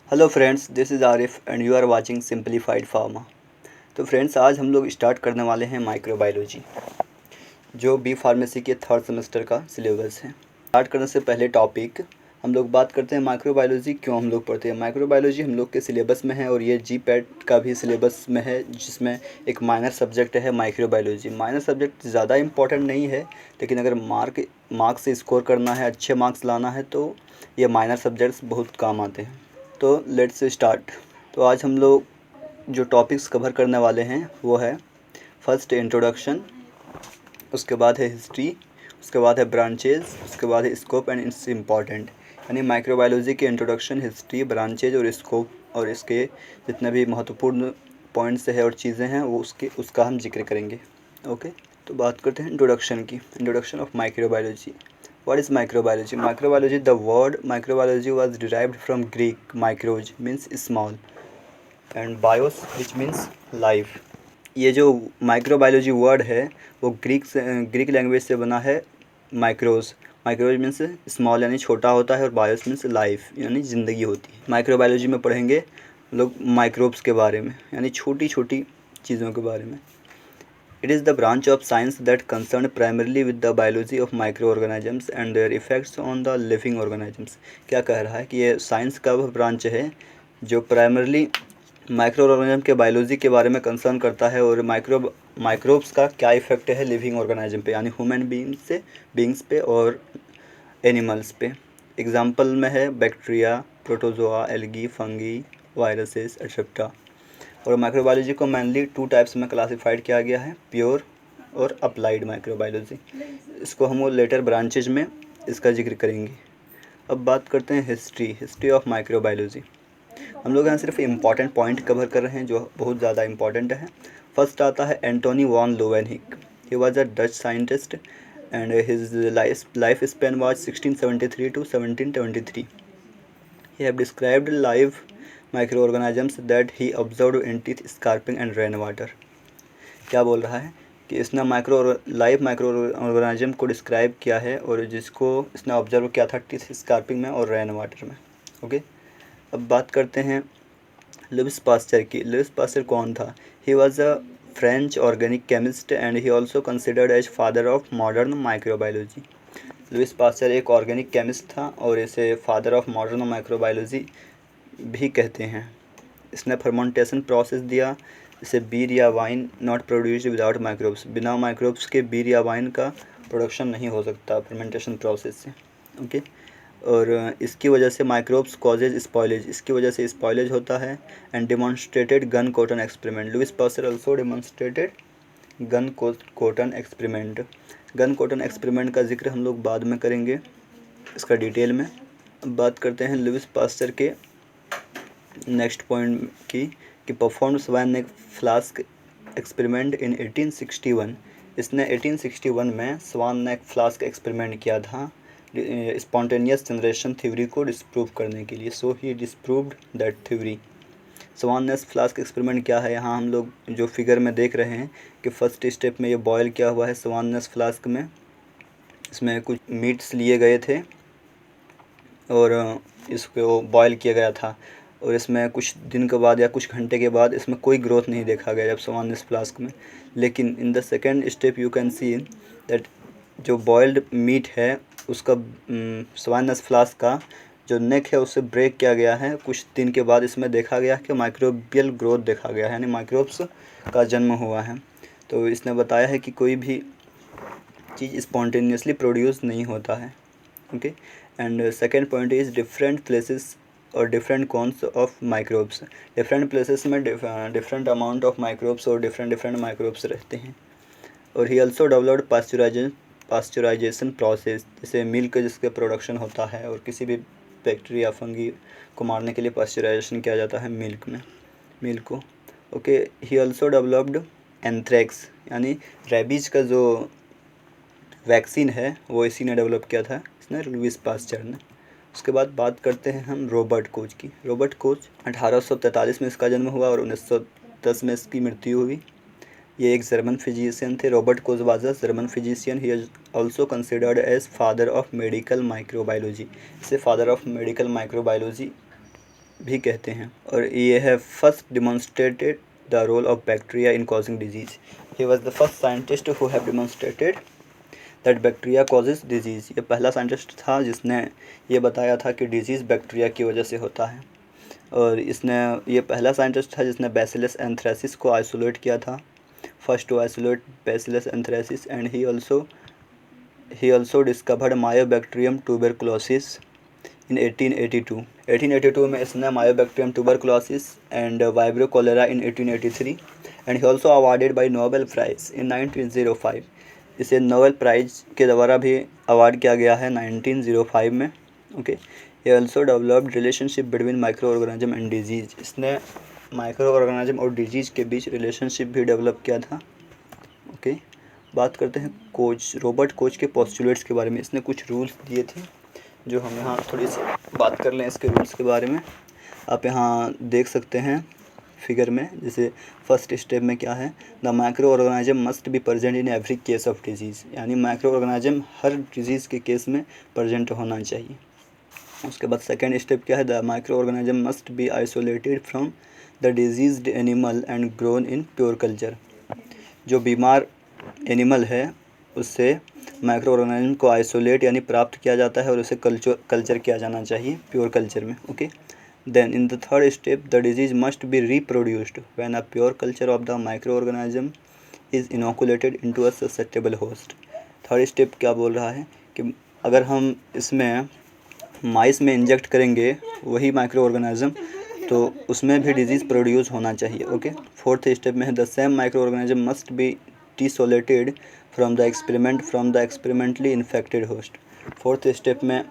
Hello friends, this is Arif and you are watching simplified pharma. तो friends, आज हम लोग स्टार्ट करने वाले हैं माइक्रोबायोलॉजी, जो बी फार्मेसी के थर्ड सेमेस्टर का सिलेबस है। स्टार्ट करने से पहले टॉपिक हम लोग बात करते हैं माइक्रोबायोलॉजी क्यों हम लोग पढ़ते हैं। माइक्रोबायोलॉजी हम लोग के सिलेबस में है और ये जी पैट का भी सिलेबस में है, जिसमें एक माइनर सब्जेक्ट है माइक्रोबायोलॉजी। माइनर सब्जेक्ट ज़्यादा इंपॉर्टेंट नहीं है, लेकिन अगर मार्क्स से स्कोर करना है, अच्छे मार्क्स लाना है, तो ये माइनर सब्जेक्ट्स बहुत काम आते हैं। तो लेट्स स्टार्ट। तो आज हम लोग जो टॉपिक्स कवर करने वाले हैं वो है फर्स्ट इंट्रोडक्शन, उसके बाद है हिस्ट्री, उसके बाद है ब्रांचेज, उसके बाद है स्कोप एंड इट्स इम्पॉर्टेंट। यानी माइक्रोबायोलॉजी के इंट्रोडक्शन, हिस्ट्री, ब्रांचेज और स्कोप और इसके जितने भी महत्वपूर्ण पॉइंट्स है और चीज़ें हैं वो उसका हम जिक्र करेंगे। ओके, तो बात करते हैं इंट्रोडक्शन की। Introduction of microbiology. What is microbiology? Microbiology, the word microbiology was derived from Greek micros means small and bios which means life। ये जो माइक्रोबायोलॉजी वर्ड है वो ग्रीक लैंग्वेज से बना है। माइक्रोज मीन्स स्मॉल यानी छोटा होता है और बायोस मीन्स लाइफ यानी ज़िंदगी होती है। माइक्रोबायोलॉजी में पढ़ेंगे लोग माइक्रोब्स के बारे में, यानी छोटी छोटी चीज़ों के बारे में। It is the branch of science that concerned primarily with the biology of microorganisms and their effects on the living organisms। क्या कह रहा है कि ये साइंस का वह ब्रांच है जो प्राइमरली माइक्रो ऑर्गेनिज्म के बायोलॉजी के बारे में कंसर्न करता है और माइक्रोब्स का क्या इफेक्ट है लिविंग ऑर्गेनिज्म पे, यानी ह्यूमन बींग्स पे और एनिमल्स पे। एग्जाम्पल में है bacteria, protozoa, algae, fungi, viruses etcetera. और माइक्रोबायोलॉजी को मेनली 2 टाइप्स में क्लासिफाइड किया गया है, प्योर और अप्लाइड माइक्रोबायोलॉजी। इसको हम लेटर ब्रांचेज में इसका जिक्र करेंगे। अब बात करते हैं हिस्ट्री ऑफ माइक्रोबायोलॉजी। हम लोग यहाँ सिर्फ इम्पॉर्टेंट पॉइंट कवर कर रहे हैं जो बहुत ज़्यादा इम्पॉर्टेंट है। फर्स्ट आता है Antonie van Leeuwenhoek. He was a Dutch scientist and his life span was 1673 to 1723। He have described live microorganisms that he observed in teeth, scarping and rain water। क्या बोल रहा है कि इसने लाइव माइक्रो ऑर्गेनिज्म को describe किया है और जिसको इसने ऑब्जर्व किया था टीथ, स्कार्पिंग में और रेन वाटर में। ओके, अब बात करते हैं लुइस पास्चर की। लुइस पास्चर कौन था? He was a French organic chemist and he also considered as father of modern microbiology. Louis Pasteur एक ऑर्गेनिक केमिस्ट था और इसे फादर ऑफ मॉडर्न माइक्रोबायोलॉजी भी कहते हैं। इसने फर्मेंटेशन प्रोसेस दिया। इसे बीर या wine not produced without microbes. बिना माइक्रोब्स के बीर या वाइन का प्रोडक्शन नहीं हो सकता फर्मेंटेशन प्रोसेस से। ओके, और इसकी वजह से माइक्रोब्स कॉजेज स्पॉइलेज, इसकी वजह से स्पॉइलेज होता है। And demonstrated gun cotton experiment. Louis Pasteur also demonstrated gun cotton experiment. Gun cotton experiment का जिक्र हम लोग बाद में करेंगे इसका डिटेल में। अब बात करते हैं लुइस पास्चर के नेक्स्ट पॉइंट की कि perform swan neck flask experiment in 1861। इसने 1861 में स्वान नेक फ्लास्क एक्सपेरिमेंट किया था स्पॉन्टेनियस जनरेशन थ्योरी को डिस्प्रूव करने के लिए। So he disproved that theory. Swan neck flask experiment क्या है, यहाँ हम लोग जो फिगर में देख रहे हैं कि फर्स्ट स्टेप में ये बॉयल किया हुआ है स्वान नेक फ्लास्क में। इसमें कुछ मीट्स लिए गए थे और इसको बॉयल किया गया था और इसमें कुछ दिन के बाद या कुछ घंटे के बाद इसमें कोई ग्रोथ नहीं देखा गया जब स्वाननेस फ्लास्क में। लेकिन in the second step you can see that जो बॉयल्ड मीट है उसका स्वाननेस फ्लास्क का जो नेक है उससे ब्रेक किया गया है। कुछ दिन के बाद इसमें देखा गया कि माइक्रोबियल ग्रोथ देखा गया है, यानी माइक्रोब्स का जन्म हुआ है। तो इसने बताया है कि कोई भी चीज़ स्पॉन्टेनियसली प्रोड्यूस नहीं होता है। Okay, and second point is different places और different counts of microbes. Different places में डिफरेंट अमाउंट ऑफ माइक्रोब्स और डिफरेंट माइक्रोब्स रहते हैं। और he also developed pasteurization process, जैसे मिल्क जिसके प्रोडक्शन होता है और किसी भी बैक्टीरिया फंगी को मारने के लिए पास्चराइजेशन किया जाता है मिल्क को। ओके, ही ऑल्सो डेवलप्ड एंथ्रेक्स, यानी रेबीज का जो वैक्सीन है वो इसी ने डेवलप किया था, इसने लुइस पास्चर ने। उसके बाद बात करते हैं हम रॉबर्ट कोच की। रॉबर्ट कोच 1843 में इसका जन्म हुआ और 1910 में इसकी मृत्यु हुई। ये एक जर्मन फिजिशियन थे। Robert Koch was a German physician. He is also considered as father of medical microbiology. इसे फादर ऑफ मेडिकल माइक्रोबायोलॉजी भी कहते हैं, और ये है first demonstrated the role of bacteria in causing disease. He was the first scientist who have demonstrated that bacteria causes disease. ये पहला scientist था जिसने ये बताया था कि डिजीज़ बैक्टीरिया की वजह से होता है, और ये पहला साइंटिस्ट था जिसने बैसिलस एंथ्रेसिस को आइसोलेट किया था, first to isolate Bacillus anthracis, and he also discovered Mycobacterium tuberculosis in 1882। 1882 में इसने Mycobacterium tuberculosis and Vibrio cholerae in 1883, and he also awarded by Nobel Prize in 1905। इसे नोबेल प्राइज़ के द्वारा भी award किया गया है 1905 में। Okay, he also developed relationship between micro organism and disease. इसने माइक्रो ऑर्गेनिज्म और डिजीज़ के बीच रिलेशनशिप भी डेवलप किया था। ओके, बात करते हैं कोच, रॉबर्ट कोच के पोस्टुलेट्स के बारे में। इसने कुछ रूल्स दिए थे जो हम यहाँ थोड़ी सी बात कर लें इसके रूल्स के बारे में। आप यहाँ देख सकते हैं फिगर में, जैसे फर्स्ट स्टेप में क्या है, the micro organism must be present in every case of disease, यानी माइक्रो ऑर्गेनिज्म हर डिजीज़ के केस में प्रेजेंट होना चाहिए। उसके बाद सेकेंड स्टेप क्या है, the micro organism must be isolated from the diseased animal and grown in pure culture. जो बीमार एनिमल है उससे माइक्रो ऑर्गेनिज्म को आइसोलेट यानी प्राप्त किया जाता है और उसे कल्चर किया जाना चाहिए प्योर कल्चर में। Okay, then in the third step the disease must be reproduced when a pure culture of the micro organism is inoculated into a susceptible host. Third step क्या बोल रहा है कि अगर हम इसमें माइस में इंजेक्ट करेंगे वही माइक्रो ऑर्गेनिज्म, तो उसमें भी डिजीज़ प्रोड्यूस होना चाहिए। ओके, फोर्थ स्टेप में है, the same microorganism must be isolated from the experimentally infected host. Fourth step में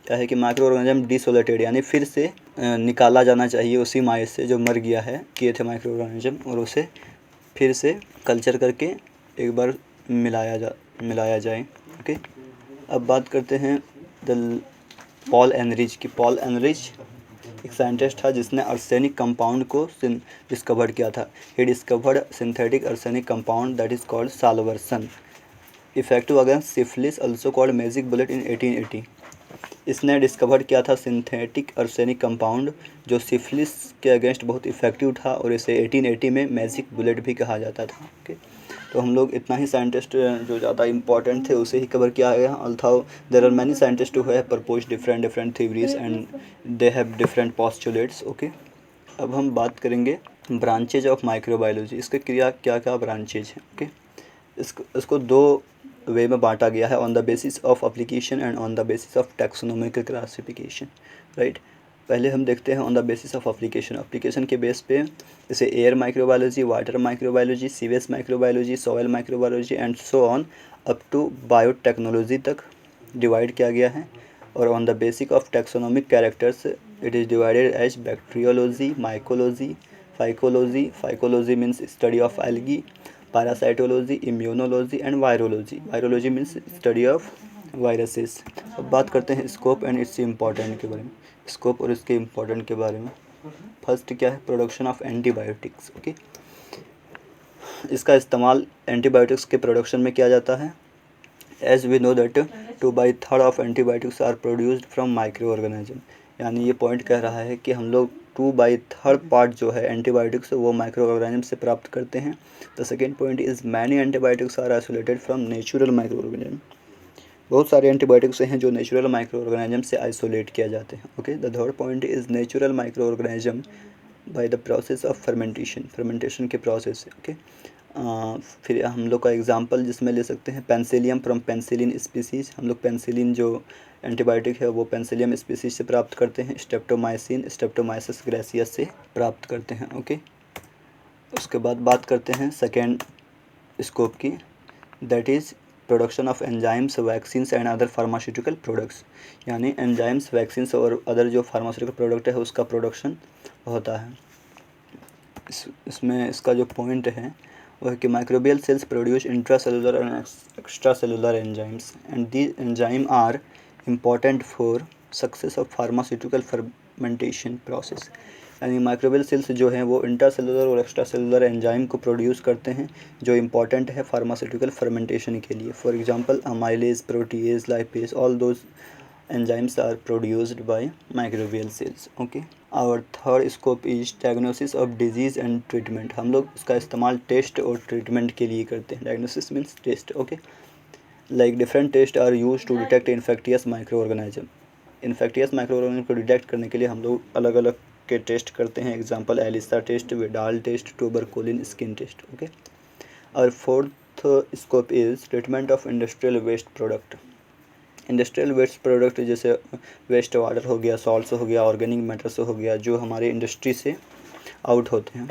क्या है कि माइक्रो ऑर्गेनिज्म डिसोलेटेड यानी फिर से निकाला जाना चाहिए उसी माइस से जो मर गया है किए थे माइक्रो ऑर्गेनिज्म, और उसे फिर से कल्चर करके एक बार मिलाया जाए। ओके, अब बात करते हैं द पॉल एनरिच की। पॉल एनरिच एक साइंटिस्ट था जिसने आर्सेनिक कंपाउंड को डिस्कवर किया था। He discovered synthetic arsenic compound that is called Salvarsan, effective against syphilis also called magic bullet in 1880। इसने डिस्कवर किया था सिंथेटिक आर्सेनिक कंपाउंड जो सिफिलिस के अगेंस्ट बहुत इफेक्टिव था, और इसे 1880 में मैजिक बुलेट भी कहा जाता था। ओके, तो हम लोग इतना ही साइंटिस्ट जो ज़्यादा इंपॉर्टेंट थे उसे ही कवर किया गया। Although there are many scientists who have proposed different theories and they have different postulates. Okay, अब हम बात करेंगे ब्रांचेज ऑफ माइक्रोबायोलॉजी। इसके क्या क्या ब्रांचेज हैं। ओके, इसको दो वे में बांटा गया है, on the basis of application and on the basis of taxonomical classification. Right, पहले हम देखते हैं on the basis of application के बेस पे जैसे air microbiology, water microbiology, sewage microbiology, soil microbiology and so on up to biotechnology तक divide किया गया है। और on the basic of taxonomic characters it is divided as bacteriology, mycology, phycology means study of algae, parasitology, immunology and virology. Virology means study of viruses. अब बात करते हैं scope and it's important के बारे में। स्कोप और इसके important के बारे में फर्स्ट क्या है, प्रोडक्शन ऑफ एंटीबायोटिक्स। ओके, इसका इस्तेमाल एंटीबायोटिक्स के प्रोडक्शन में किया जाता है। As we know that 2/3 of antibiotics are produced from micro organism, यानी ये पॉइंट कह रहा है कि हम लोग 2/3 पार्ट जो है एंटीबायोटिक्स वो माइक्रो ऑर्गेनिज्म से प्राप्त करते हैं। The second point is many antibiotics are isolated from natural micro organism. बहुत सारे एंटीबायोटिक्स हैं जो नेचुरल माइक्रो ऑर्गेनिज्म से आइसोलेट किया जाते हैं। Okay, the third point is natural micro organism by the process of fermentation के प्रोसेस से। ओके, फिर हम लोग का एग्जांपल जिसमें ले सकते हैं पेंसिलियम फ्रॉम पेंसिलिन स्पीसीज। हम लोग पेंसिलिन जो एंटीबायोटिक है वो पेंसिलियम स्पीसीज से प्राप्त करते हैं। स्ट्रेप्टोमाइसिस ग्रेसियस से प्राप्त करते हैं। ओके, उसके बाद बात करते हैं सेकेंड स्कोप की, that is production of enzymes, vaccines and other pharmaceutical products, यानी एंजाइम्स, वैक्सीन्स और अदर जो फार्मास्यूटिकल प्रोडक्ट है उसका प्रोडक्शन होता है। इसमें इसका जो पॉइंट है वह है कि microbial cells produce intracellular and extracellular enzymes and these enzyme are important for success of pharmaceutical fermentation process, यानी माइक्रोबियल सेल्स जो हैं वो इंट्रासेलुलर और एक्स्ट्रासेलुलर एंजाइम को प्रोड्यूस करते हैं जो इंपॉर्टेंट है फार्मास्यूटिकल फर्मेंटेशन के लिए। For example amylase, protease, lipase, all those enzymes are produced by microbial cells. Okay, और third scope is diagnosis of disease and treatment. हम लोग उसका इस्तेमाल टेस्ट और ट्रीटमेंट के लिए करते हैं। Diagnosis means test, okay. Like different test are use to detect infectious micro organism. Infectious micro organism को डिटेक्ट करने के लिए हम लोग अलग अलग के टेस्ट करते हैं। Example ELISA test, Widal test, tuberculin skin test, okay. और fourth scope is treatment of industrial waste product. Industrial waste product जैसे वेस्ट वाटर हो गया, सॉल्ट्स हो गया, ऑर्गेनिक मैटर्स हो गया, जो हमारे इंडस्ट्री से आउट होते हैं,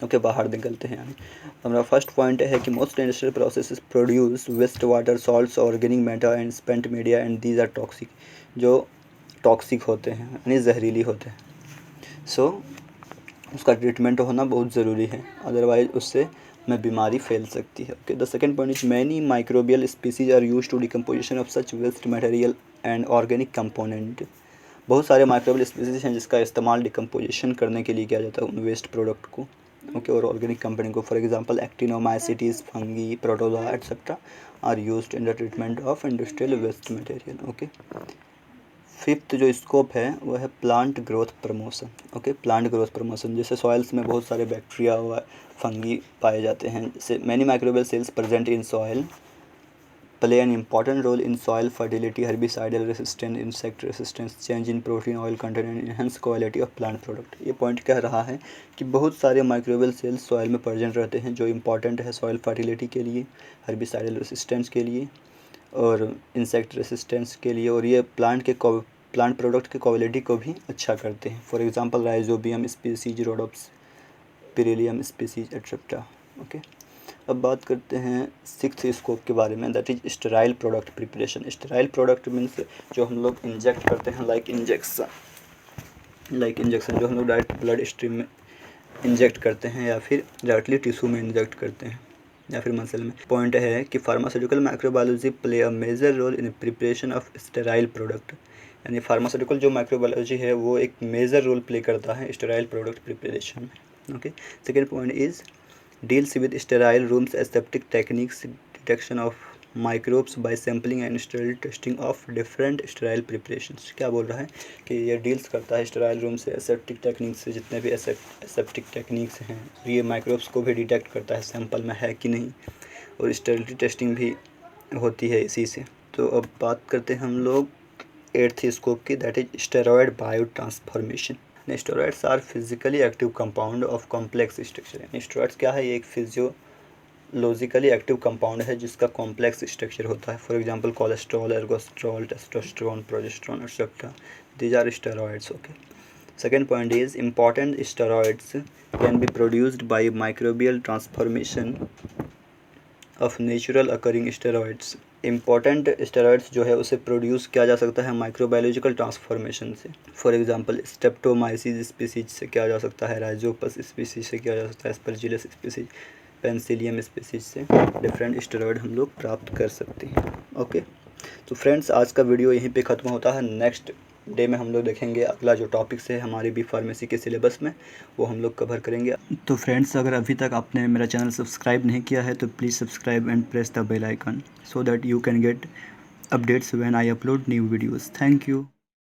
ओके, बाहर निकलते हैं। यानी हमारा फर्स्ट पॉइंट है कि most industrial processes produce waste water, salts, organic matter and spent media and these are toxic, जो टॉक्सिक होते हैं यानी जहरीली होते हैं। सो उसका ट्रीटमेंट होना बहुत ज़रूरी है, अदरवाइज उससे में बीमारी फैल सकती है, okay. The second point is many microbial species are use to decomposition of such waste material and organic component. बहुत सारे माइक्रोबियल स्पीसीज हैं जिसका इस्तेमाल डिकम्पोजिशन करने के लिए किया जाता है उन वेस्ट प्रोडक्ट को, ओके, और ऑर्गेनिक कंपोनेंट को। For example actinomycetes, fungi, protozoa etcetera are used in the treatment of industrial waste material, okay. Fifth जो स्कोप है वो है plant growth promotion, okay. Plant growth promotion जैसे सॉइल्स में बहुत सारे बैक्टीरिया व फंगी पाए जाते हैं, जैसे many microbial cells present in soil play an important role in soil fertility, herbicidal resistance, insect resistance, change in protein oil content and enhance quality of plant product. ये point कह रहा है कि बहुत सारे माइक्रोबियल सेल्स सॉइल में present रहते हैं जो इम्पॉर्टेंट है सॉइल फर्टिलिटी के लिए, हर्बिसाइडल रेसिस्टेंस के लिए और इंसेक्ट रेसिस्टेंस के लिए, और ये प्लांट प्रोडक्ट की क्वालिटी को भी अच्छा करते हैं। For example Rhizobium species, Rhodops, Pirellium species etcetera, okay. अब बात करते हैं सिक्स्थ स्कोप के बारे में, that is sterile product preparation. Sterile product means जो हम लोग इंजेक्ट करते हैं, लाइक इंजेक्शन जो हम लोग डायरेक्ट ब्लड स्ट्रीम में इंजेक्ट करते हैं या फिर डायरेक्टली टिश्यू में इंजेक्ट करते हैं या फिर मसल में। पॉइंट है कि pharmaceutical microbiology play a major role in preparation of sterile product, यानी फार्मास्यूटिकल जो माइक्रोबायोलॉजी है वो एक मेजर रोल प्ले करता है स्टेराइल प्रोडक्ट प्रिपरेशन में, okay. Second point is deals with sterile rooms aseptic techniques, detection of microbes by sampling and sterile testing of different sterile preparations. क्या बोल रहा है कि ये डील्स करता है स्टेराइल रूम से, एसेप्टिक टेक्निक्स से, जितने भी एसेप्टिक टेक्निक्स हैं, ये माइक्रोब्स को भी डिटेक्ट करता है सैंपल में है कि नहीं, और स्टेरिलिटी टेस्टिंग भी होती है इसी से। तो अब बात करते हैं हम लोग एट्थ स्कोप की, that is steroid bio transformation. Steroids are physically active compound of complex structure. Steroids क्या है, ये एक फिजियोलॉजिकली एक्टिव कंपाउंड है जिसका कॉम्प्लेक्स स्ट्रक्चर होता है। For example cholesterol, ergosterol, testosterone, progesterone etcetera, these are steroids, okay. Second point is important steroids can be produced by microbial transformation of natural occurring steroids. Important steroids जो है उसे produce किया जा सकता है microbiological transformation से। For example streptomyces species से किया जा सकता है, राइजोपस स्पीसीज से किया जा सकता है, एस्परजिलस स्पीसीज, पेंसिलियम स्पीसीज से डिफरेंट स्टेरॉयड हम लोग प्राप्त कर सकते हैं, ओके। तो फ्रेंड्स आज का वीडियो यहीं पे ख़त्म होता है। नेक्स्ट डे में हम लोग देखेंगे अगला जो टॉपिक्स है हमारे बी फार्मेसी के सिलेबस में, वो हम लोग कवर करेंगे। तो फ्रेंड्स अगर अभी तक आपने मेरा चैनल सब्सक्राइब नहीं किया है तो please subscribe and press the bell icon so that you can get updates when I upload new videos. Thank you.